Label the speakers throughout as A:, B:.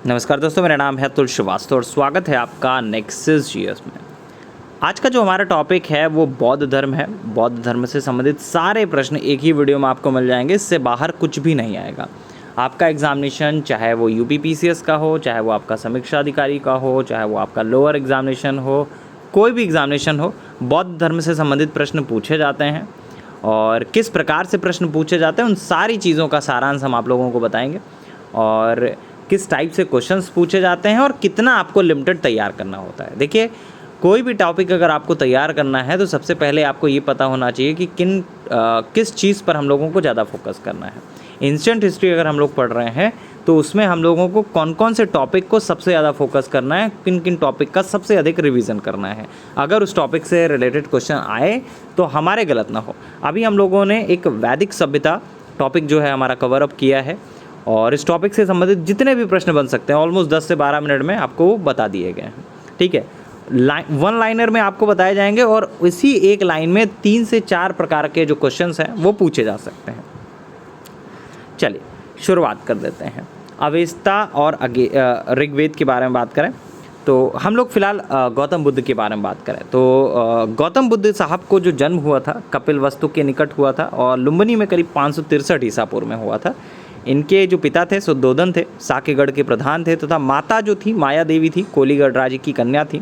A: नमस्कार दोस्तों, मेरा नाम है अतुल श्रीवास्तव और स्वागत है आपका नेक्सस जीएस में। आज का जो हमारा टॉपिक है वो बौद्ध धर्म है। बौद्ध धर्म से संबंधित सारे प्रश्न एक ही वीडियो में आपको मिल जाएंगे, इससे बाहर कुछ भी नहीं आएगा। आपका एग्जामिनेशन चाहे वो यूपीपीसीएस का हो, चाहे वो आपका समीक्षा अधिकारी का हो, चाहे वो आपका लोअर एग्जामिनेशन हो, कोई भी एग्जामिनेशन हो, बौद्ध धर्म से संबंधित प्रश्न पूछे जाते हैं। और किस प्रकार से प्रश्न पूछे जाते हैं उन सारी चीज़ों का सारांश हम आप लोगों को बताएंगे, और किस टाइप से क्वेश्चंस पूछे जाते हैं और कितना आपको लिमिटेड तैयार करना होता है। देखिए, कोई भी टॉपिक अगर आपको तैयार करना है तो सबसे पहले आपको ये पता होना चाहिए कि किस चीज़ पर हम लोगों को ज़्यादा फोकस करना है। एंशिएंट हिस्ट्री अगर हम लोग पढ़ रहे हैं तो उसमें हम लोगों को कौन कौन से टॉपिक को सबसे ज़्यादा फोकस करना है, किन किन टॉपिक का सबसे अधिक रिवीजन करना है। अगर उस टॉपिक से रिलेटेड क्वेश्चन आए तो हमारे गलत ना हो। अभी हम लोगों ने एक वैदिक सभ्यता टॉपिक जो है हमारा कवर अप किया है, और इस टॉपिक से संबंधित जितने भी प्रश्न बन सकते हैं ऑलमोस्ट 10 से 12 मिनट में आपको वो बता दिए गए हैं। ठीक है, वन लाइनर में आपको बताए जाएंगे और इसी एक लाइन में 3 से 4 प्रकार के जो क्वेश्चंस हैं वो पूछे जा सकते हैं। चलिए शुरुआत कर देते हैं। अवेस्ता और ऋग्वेद के बारे में बात करें तो हम लोग फिलहाल गौतम बुद्ध के बारे में बात करें तो गौतम बुद्ध साहब को जो जन्म हुआ था कपिलवस्तु के निकट हुआ था और लुम्बिनी में करीब 563 ईसा पूर्व में हुआ था। इनके जो पिता थे शुद्धोधन थे, साकेगढ़ के प्रधान थे, तथा माता जो थी माया देवी थी, कोलीगढ़ राज्य की कन्या थी।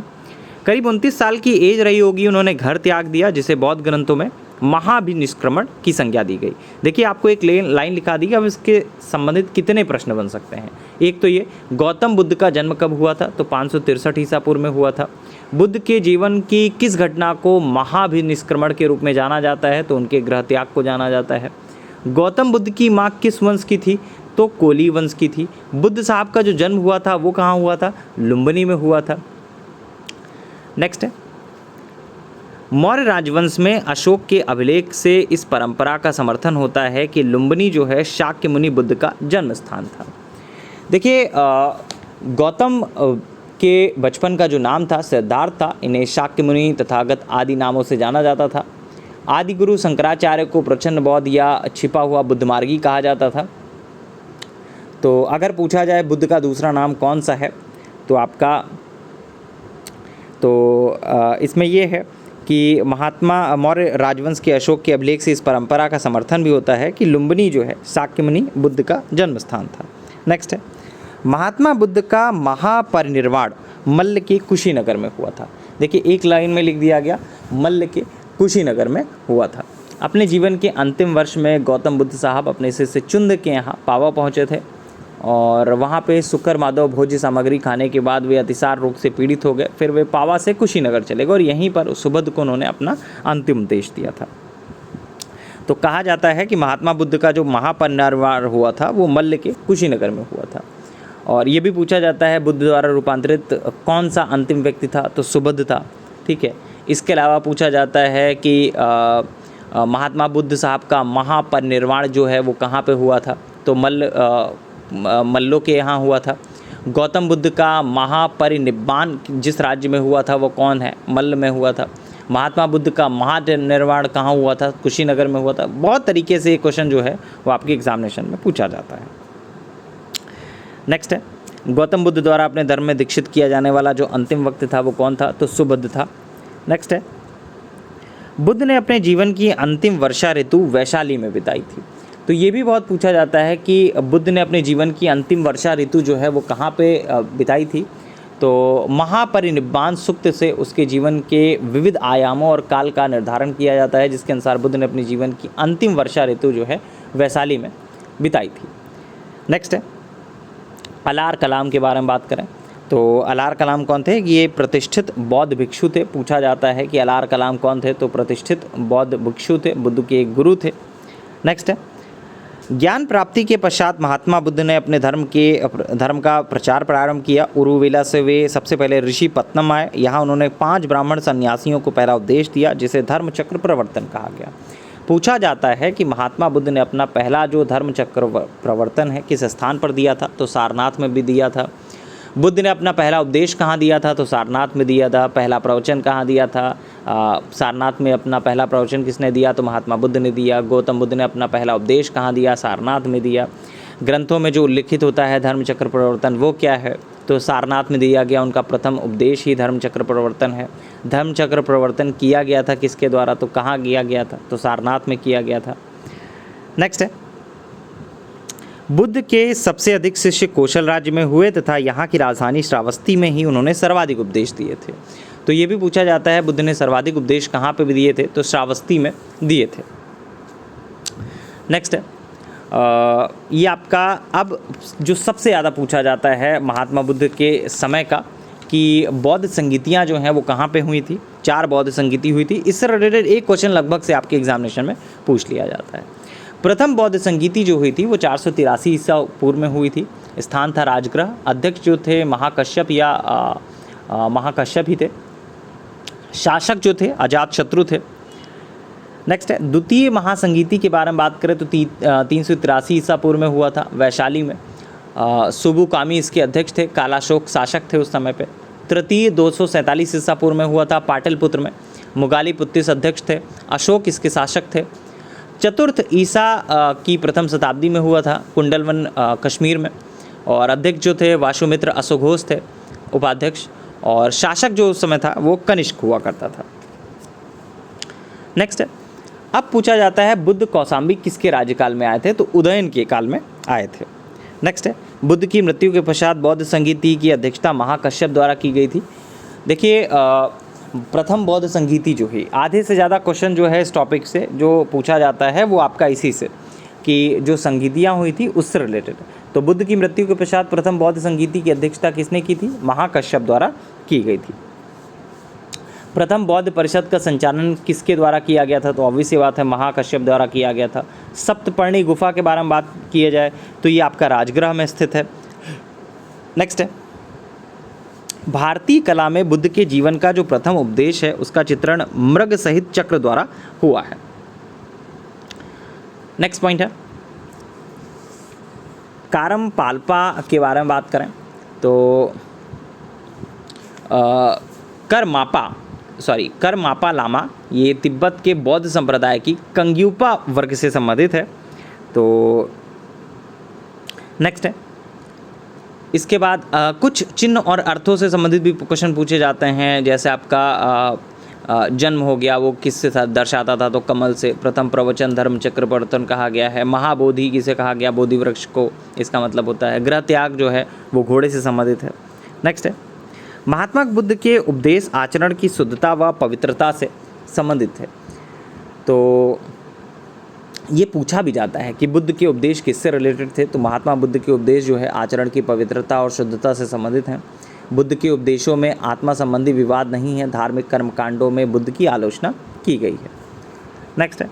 A: करीब 29 साल की एज रही होगी, उन्होंने घर त्याग दिया, जिसे बौद्ध ग्रंथों में महाभिनिष्क्रमण की संज्ञा दी गई। देखिए, आपको एक लाइन लिखा दी, अब इसके संबंधित कितने प्रश्न बन सकते हैं। एक तो ये, गौतम बुद्ध का जन्म कब हुआ था, तो 563 ईसा पूर्व में हुआ था। बुद्ध के जीवन की किस घटना को महाभिनिष्क्रमण के रूप में जाना जाता है, तो उनके गृह त्याग को जाना जाता है। गौतम बुद्ध की माँ किस वंश की थी, तो कोली वंश की थी। बुद्ध साहब का जो जन्म हुआ था वो कहाँ हुआ था, लुम्बिनी में हुआ था। नेक्स्ट है, मौर्य राजवंश में अशोक के अभिलेख से इस परंपरा का समर्थन होता है कि लुम्बिनी जो है शाक्य मुनि बुद्ध का जन्म स्थान था। देखिए, गौतम के बचपन का जो नाम था सिद्धार्थ था। इन्हें शाक्य मुनि तथागत आदि नामों से जाना जाता था। आदि गुरु शंकराचार्य को प्रचंड बौद्ध या छिपा हुआ बुद्धमार्गी कहा जाता था। तो अगर पूछा जाए बुद्ध का दूसरा नाम कौन सा है, तो इसमें ये है कि महात्मा मौर्य राजवंश के अशोक के अभिलेख से इस परंपरा का समर्थन भी होता है कि लुम्बिनी जो है शाक्य मुनि बुद्ध का जन्म स्थान था। नेक्स्ट है, महात्मा बुद्ध का महापरिनिर्वाण मल्ल के कुशीनगर में हुआ था। देखिए, एक लाइन में लिख दिया गया, मल्ल के कुशीनगर में हुआ था। अपने जीवन के अंतिम वर्ष में गौतम बुद्ध साहब अपने शिष्य चुंद के यहाँ पावा पहुँचे थे, और वहाँ पे शुक्र माधव भोज्य सामग्री खाने के बाद वे अतिसार रोग से पीड़ित हो गए। फिर वे पावा से कुशीनगर चले गए और यहीं पर सुबुद्ध को उन्होंने अपना अंतिम उपदेश दिया था। तो कहा जाता है कि महात्मा बुद्ध का जो महापरिनिर्वाण हुआ था वो मल्ल के कुशीनगर में हुआ था। और ये भी पूछा जाता है बुद्ध द्वारा रूपांतरित कौन सा अंतिम व्यक्ति था, तो सुबुद्ध था। ठीक है, इसके अलावा पूछा जाता है कि महात्मा बुद्ध साहब का महापरिनिर्वाण जो है वो कहाँ पे हुआ था, तो मल्लों के यहाँ हुआ था। गौतम बुद्ध का महापरिनिब्बान जिस राज्य में हुआ था वो कौन है, मल्ल में हुआ था। महात्मा बुद्ध का महानिर्वाण कहाँ हुआ था, कुशीनगर में हुआ था। बहुत तरीके से ये क्वेश्चन जो है वो आपके एग्जामिनेशन में पूछा जाता है। नेक्स्ट है, गौतम बुद्ध द्वारा अपने धर्म में दीक्षित किया जाने वाला जो अंतिम वक्त था वो कौन था, तो सुबुद्ध था। नेक्स्ट है, बुद्ध ने अपने जीवन की अंतिम वर्षा ऋतु वैशाली में बिताई थी। तो ये भी बहुत पूछा जाता है कि बुद्ध ने अपने जीवन की अंतिम वर्षा ऋतु जो है वो कहाँ पे बिताई थी, तो महापरिनिब्बान सूक्त से उसके जीवन के विविध आयामों और काल का निर्धारण किया जाता है, जिसके अनुसार बुद्ध ने अपने जीवन की अंतिम वर्षा ऋतु जो है वैशाली में बिताई थी। नेक्स्ट है, अलार कलाम के बारे में बात करें तो अलार कलाम कौन थे, ये प्रतिष्ठित बौद्ध भिक्षु थे। पूछा जाता है कि अलार कलाम कौन थे, तो प्रतिष्ठित बौद्ध भिक्षु थे, बुद्ध के एक गुरु थे। नेक्स्ट है, ज्ञान प्राप्ति के पश्चात महात्मा बुद्ध ने अपने धर्म का प्रचार प्रारंभ किया। उरुवेला से वे सबसे पहले ऋषि पत्तनम आए। यहाँ उन्होंने 5 ब्राह्मण सन्यासियों को पहला उपदेश दिया, जिसे धर्म चक्र प्रवर्तन कहा गया। पूछा जाता है कि महात्मा बुद्ध ने अपना पहला जो धर्म चक्र प्रवर्तन है किस स्थान पर दिया था, तो सारनाथ में भी दिया था। बुद्ध ने अपना पहला उपदेश कहाँ दिया था, तो सारनाथ में दिया था। पहला प्रवचन कहाँ दिया था, सारनाथ में अपना पहला प्रवचन किसने दिया, तो महात्मा बुद्ध ने दिया। गौतम बुद्ध ने अपना पहला उपदेश कहाँ दिया, सारनाथ में दिया। ग्रंथों में जो उल्लिखित होता है धर्म चक्र प्रवर्तन वो क्या है? तो सारनाथ में दिया गया उनका प्रथम उपदेश ही धर्म चक्र प्रवर्तन है। धर्म चक्र प्रवर्तन किया गया था किसके द्वारा? तो कहाँ किया गया था? तो सारनाथ में किया गया था। नेक्स्ट है, बुद्ध के सबसे अधिक शिष्य कौशल राज्य में हुए तथा यहाँ की राजधानी श्रावस्ती में ही उन्होंने सर्वाधिक उपदेश दिए थे। तो ये भी पूछा जाता है बुद्ध ने सर्वाधिक उपदेश कहाँ पे भी दिए थे? तो श्रावस्ती में दिए थे। नेक्स्ट है, ये आपका अब जो सबसे ज़्यादा पूछा जाता है महात्मा बुद्ध के समय का कि बौद्ध संगीतियाँ जो हैं वो कहाँ पे हुई थी? 4 बौद्ध संगीति हुई थी। इससे रिलेटेड एक क्वेश्चन लगभग से आपके एग्जामिनेशन में पूछ लिया जाता है। प्रथम बौद्ध संगीति जो हुई थी वो 483 ईसा पूर्व में हुई थी। स्थान था राजगृह। अध्यक्ष जो थे महाकश्यप या महाकश्यप ही थे। शासक जो थे अजातशत्रु थे। नेक्स्ट है, द्वितीय महासंगीति के बारे में बात करें तो 383 ईसा पूर्व में हुआ था वैशाली में। सुबुकामी इसके अध्यक्ष थे। कालाशोक शासक थे उस समय पे। तृतीय 247 ईसा पूर्व में हुआ था पाटलिपुत्र में। मुगालीपुत्तिस अध्यक्ष थे। अशोक इसके शासक थे। चतुर्थ ईसा की प्रथम शताब्दी में हुआ था कुंडलवन कश्मीर में। और अध्यक्ष जो थे वासुमित्र अशोघोष थे उपाध्यक्ष। और शासक जो उस समय था वो कनिष्क हुआ करता था। नेक्स्ट है, अब पूछा जाता है बुद्ध कौशाम्बी किसके राज्यकाल में आए थे? तो उदयन के काल में आए थे। नेक्स्ट है, बुद्ध की मृत्यु के पश्चात बौद्ध संगीति की अध्यक्षता महाकश्यप द्वारा की गई थी। देखिए प्रथम बौद्ध संगीति जो है, आधे से ज़्यादा क्वेश्चन जो है इस टॉपिक से जो पूछा जाता है वो आपका इसी से कि जो संगीतियाँ हुई थी उससे रिलेटेड। तो बुद्ध की मृत्यु के पश्चात प्रथम बौद्ध संगीति की अध्यक्षता किसने की थी? महाकश्यप द्वारा की गई थी। प्रथम बौद्ध परिषद का संचालन किसके द्वारा किया गया था? तो ऑब्वियस सी बात है महाकश्यप द्वारा किया गया था। सप्तपर्णी गुफा के बारे में बात किया जाए तो ये आपका राजगृह में स्थित है। नेक्स्ट है, भारतीय कला में बुद्ध के जीवन का जो प्रथम उपदेश है उसका चित्रण मृग सहित चक्र द्वारा हुआ है। नेक्स्ट पॉइंट है, कारम पाल्पा के बारे में बात करें तो करमापा लामा ये तिब्बत के बौद्ध संप्रदाय की कंग्यूपा वर्ग से संबंधित है। तो नेक्स्ट है, इसके बाद कुछ चिन्ह और अर्थों से संबंधित भी क्वेश्चन पूछे जाते हैं। जैसे आपका जन्म हो गया वो किससे दर्शाता था? तो कमल से। प्रथम प्रवचन धर्म चक्र प्रवर्तन कहा गया है। महाबोधि किसे कहा गया? बोधि वृक्ष को, इसका मतलब होता है। गृह त्याग जो है वो घोड़े से संबंधित है। नेक्स्ट है, महात्मा बुद्ध के उपदेश आचरण की शुद्धता व पवित्रता से संबंधित है। तो ये पूछा भी जाता है कि बुद्ध के उपदेश किससे रिलेटेड थे? तो महात्मा बुद्ध के उपदेश जो है आचरण की पवित्रता और शुद्धता से संबंधित हैं। बुद्ध के उपदेशों में आत्मा संबंधी विवाद नहीं है। धार्मिक कर्मकांडों में बुद्ध की आलोचना की गई है। नेक्स्ट है,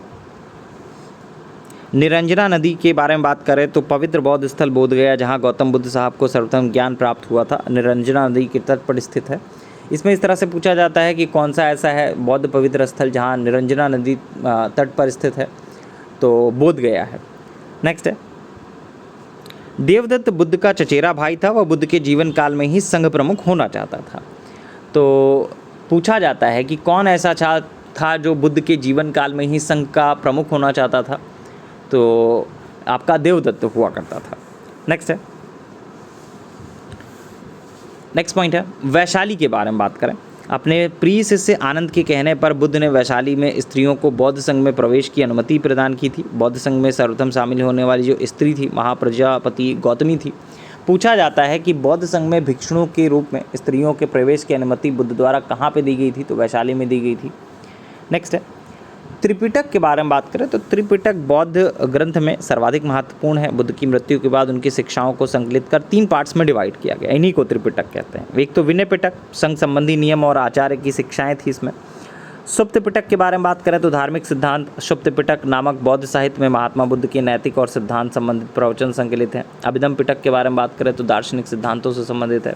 A: निरंजना नदी के बारे में बात करें तो पवित्र बौद्ध स्थल बोध गया जहाँ गौतम बुद्ध साहब को सर्वप्रथम ज्ञान प्राप्त हुआ था, निरंजना नदी के तट पर स्थित है। इसमें इस तरह से पूछा जाता है कि कौन सा ऐसा है बौद्ध पवित्र स्थल जहाँ निरंजना नदी तट पर स्थित है? तो बोध गया है। नेक्स्ट है, देवदत्त बुद्ध का चचेरा भाई था। वह बुद्ध के जीवन काल में ही संघ प्रमुख होना चाहता था। तो पूछा जाता है कि कौन ऐसा था जो बुद्ध के जीवन काल में ही संघ का प्रमुख होना चाहता था? तो आपका देवदत्त हुआ करता था। नेक्स्ट है, नेक्स्ट पॉइंट है वैशाली के बारे में बात करें। अपने प्रिय शिष्य आनंद के कहने पर बुद्ध ने वैशाली में स्त्रियों को बौद्ध संघ में प्रवेश की अनुमति प्रदान की थी। बौद्ध संघ में सर्वप्रथम शामिल होने वाली जो स्त्री थी महाप्रजापति गौतमी थी। पूछा जाता है कि बौद्ध संघ में भिक्षुओं के रूप में स्त्रियों के प्रवेश की अनुमति बुद्ध द्वारा कहाँ पे दी गई थी? तो वैशाली में दी गई थी। नेक्स्ट है, त्रिपिटक के बारे में बात करें तो त्रिपिटक बौद्ध ग्रंथ में सर्वाधिक महत्वपूर्ण है। बुद्ध की मृत्यु के बाद उनकी शिक्षाओं को संकलित कर 3 पार्ट्स में डिवाइड किया गया। इन्हीं को त्रिपिटक कहते हैं। एक तो विनय पिटक, संघ संबंधी नियम और आचार्य की शिक्षाएं थी इसमें। सुप्त पिटक के बारे में बात करें तो धार्मिक सिद्धांत। सुप्त पिटक नामक बौद्ध साहित्य में महात्मा बुद्ध के नैतिक और सिद्धांत संबंधित प्रवचन संकलित हैं। अभिधम पिटक के बारे में बात करें तो दार्शनिक सिद्धांतों से संबंधित है।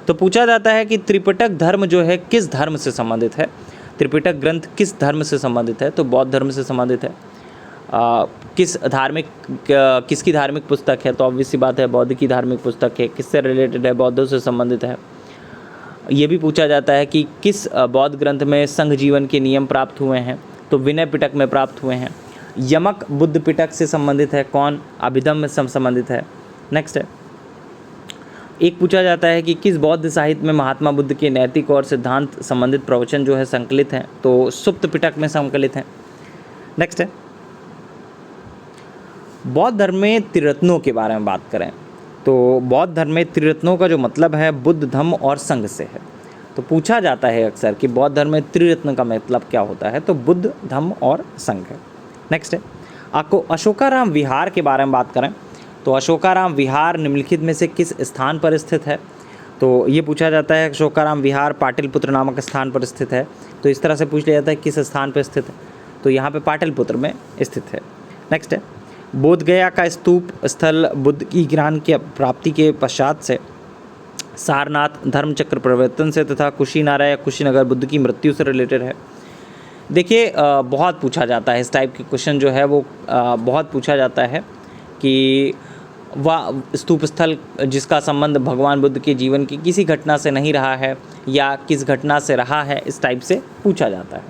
A: तो पूछा जाता है कि त्रिपिटक धर्म जो है किस धर्म से संबंधित है? त्रिपिटक ग्रंथ किस धर्म से संबंधित है? तो बौद्ध धर्म से संबंधित है। किसकी धार्मिक पुस्तक है? तो ऑब्वियस सी बात है बौद्ध की धार्मिक पुस्तक है। किससे रिलेटेड है? बौद्धों से संबंधित है। ये भी पूछा जाता है कि किस बौद्ध ग्रंथ में संघ जीवन के नियम प्राप्त हुए हैं? तो विनय पिटक में प्राप्त हुए हैं। यमक बुद्ध पिटक से संबंधित है, कौन अभिधम्म से संबंधित है। नेक्स्ट है, एक पूछा जाता है कि किस बौद्ध साहित्य में महात्मा बुद्ध के नैतिक और सिद्धांत संबंधित प्रवचन जो है संकलित हैं, तो सुप्त पिटक में संकलित हैं। नेक्स्ट है, बौद्ध धर्म में त्रिरत्नों के बारे में बात करें तो बौद्ध धर्म में त्रिरत्नों का जो मतलब है बुद्ध, धम्म और संघ से है। तो पूछा जाता है अक्सर कि बौद्ध धर्म में त्रिरत्न का मतलब क्या होता है, तो बुद्ध, धम्म और संघ है। नेक्स्ट है, आपको अशोकाराम विहार के बारे में बात करें तो अशोकाराम विहार निम्नलिखित में से किस स्थान पर स्थित है, तो ये पूछा जाता है। अशोकाराम विहार पाटलिपुत्र नामक स्थान पर स्थित है। तो इस तरह से पूछ लिया जाता है किस स्थान पर स्थित है, तो यहाँ पे पाटलिपुत्र में स्थित है। नेक्स्ट है, बोध गया का स्तूप स्थल बुद्ध की ज्ञान की प्राप्ति के पश्चात से, सारनाथ धर्मचक्र परिवर्तन से तथा कुशीनारा या कुशीनगर बुद्ध की मृत्यु से रिलेटेड है। देखिए बहुत पूछा जाता है इस टाइप के क्वेश्चन जो है वो बहुत पूछा जाता है कि वह स्तूप स्थल जिसका संबंध भगवान बुद्ध के जीवन की किसी घटना से नहीं रहा है या किस घटना से रहा है, इस टाइप से पूछा जाता है।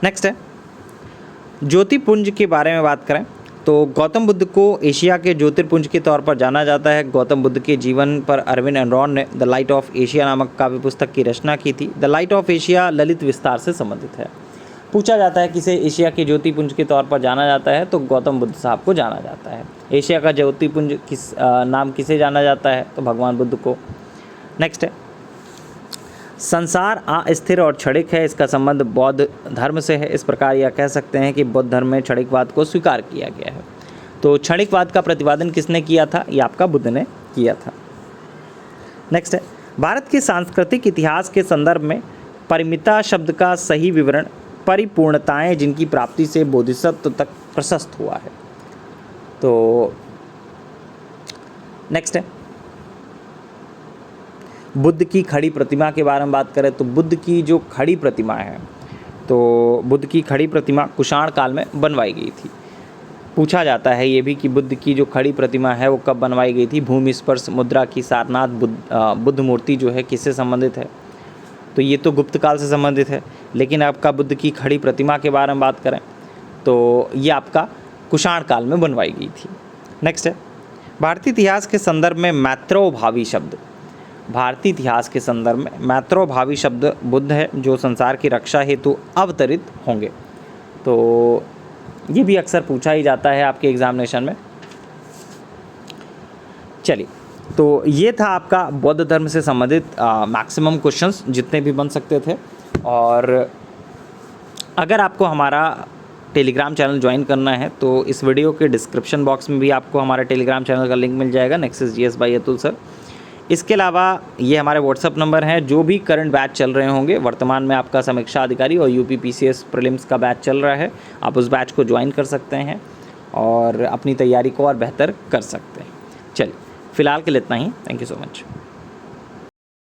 A: नेक्स्ट है, ज्योतिपुंज के बारे में बात करें तो गौतम बुद्ध को एशिया के ज्योतिर्पुंज के तौर पर जाना जाता है। गौतम बुद्ध के जीवन पर अरविंद एनरॉन ने द लाइट ऑफ एशिया नामक काव्य पुस्तक की रचना की थी। The light of Asia Lalit विस्तार से संबंधित है। पूछा जाता है किसे एशिया के ज्योतिपुंज के तौर पर जाना जाता है, तो गौतम बुद्ध साहब को जाना जाता है। एशिया का ज्योतिपुंज नाम किसे जाना जाता है, तो भगवान बुद्ध को। नेक्स्ट है, संसार अस्थिर और क्षणिक है, इसका संबंध बौद्ध धर्म से है। इस प्रकार यह कह सकते हैं कि बौद्ध धर्म में क्षणिकवाद को स्वीकार किया गया है। तो क्षणिकवाद का प्रतिपादन किसने किया था, ये आपका बुद्ध ने किया था। नेक्स्ट है, भारत के सांस्कृतिक इतिहास के संदर्भ में परिमिता शब्द का सही विवरण परिपूर्णताएं जिनकी प्राप्ति से बोधिसत्व तक प्रशस्त हुआ है। तो नेक्स्ट है, बुद्ध की खड़ी प्रतिमा के बारे में बात करें तो बुद्ध की जो खड़ी प्रतिमा है, तो बुद्ध की खड़ी प्रतिमा कुषाण काल में बनवाई गई थी। पूछा जाता है ये भी कि बुद्ध की जो खड़ी प्रतिमा है वो कब बनवाई गई थी। भूमि स्पर्श मुद्रा की सारनाथ बुद्ध मूर्ति जो है किससे संबंधित है, तो ये तो गुप्त काल से संबंधित है। लेकिन आपका बुद्ध की खड़ी प्रतिमा के बारे में बात करें तो ये आपका कुषाण काल में बनवाई गई थी। नेक्स्ट है, भारतीय इतिहास के संदर्भ में मैत्रोभावी शब्द, भारतीय इतिहास के संदर्भ में मैत्रोभावी शब्द बुद्ध है जो संसार की रक्षा हेतु अवतरित होंगे। तो ये भी अक्सर पूछा ही जाता है आपके एग्जामिनेशन में। चलिए, तो ये था आपका बौद्ध धर्म से संबंधित मैक्सिमम क्वेश्चंस जितने भी बन सकते थे। और अगर आपको हमारा टेलीग्राम चैनल ज्वाइन करना है तो इस वीडियो के डिस्क्रिप्शन बॉक्स में भी आपको हमारे टेलीग्राम चैनल का लिंक मिल जाएगा, nexus GS bye Atul sir. इसके अलावा ये हमारे व्हाट्सअप नंबर हैं, जो भी करंट बैच चल रहे होंगे। वर्तमान में आपका समीक्षा अधिकारी और यूपी पीसीएस प्रीलिम्स का बैच चल रहा है, आप उस बैच को ज्वाइन कर सकते हैं और अपनी तैयारी को और बेहतर कर सकते हैं। चलिए, फ़िलहाल के लिए इतना ही। Thank you so much.